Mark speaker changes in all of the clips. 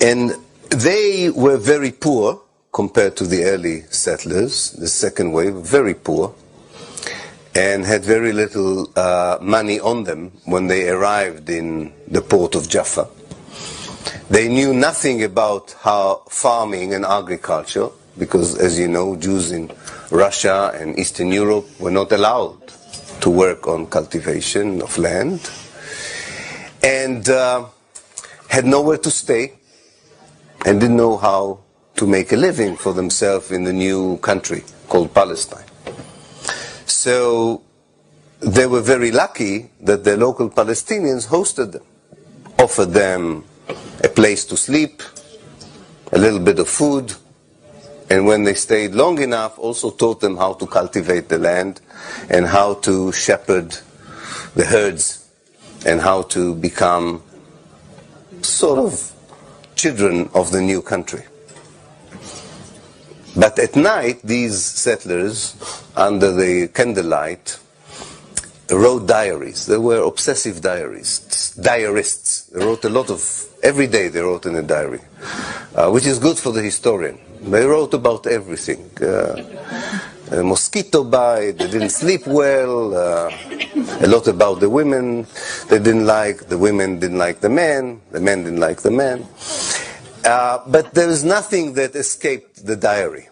Speaker 1: And they were very poor compared to the early settlers, the second wave, very poor, and had very little money on them when they arrived in the port of Jaffa. They knew nothing about how farming and agriculture, because as you know, Jews in Russia and Eastern Europe were not allowed to work on cultivation of land, and had nowhere to stay, and didn't know how to make a living for themselves in the new country called Palestine. So they were very lucky that the local Palestinians hosted them, offered them a place to sleep, a little bit of food, and when they stayed long enough, also taught them how to cultivate the land and how to shepherd the herds and how to become sort of children of the new country. But at night, these settlers, under the candlelight, wrote diaries. They were obsessive diarists. They wrote a lot of, every day they wrote in a diary, which is good for the historian. They wrote about everything. A mosquito bite, they didn't sleep well, a lot about the women they didn't like, the women didn't like the men didn't like the men. But there is nothing that escaped the diary.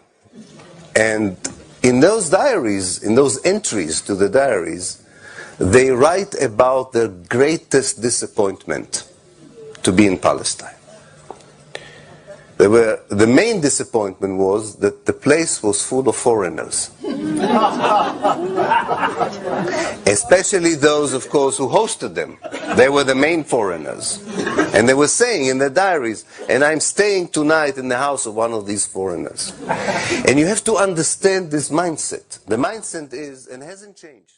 Speaker 1: And in those diaries, in those entries to the diaries, they write about their greatest disappointment to be in Palestine. The main disappointment was that the place was full of foreigners. Especially those, of course, who hosted them. They were the main foreigners. And they were saying in their diaries, and I'm staying tonight in the house of one of these foreigners. And you have to understand this mindset. The mindset is, and hasn't changed.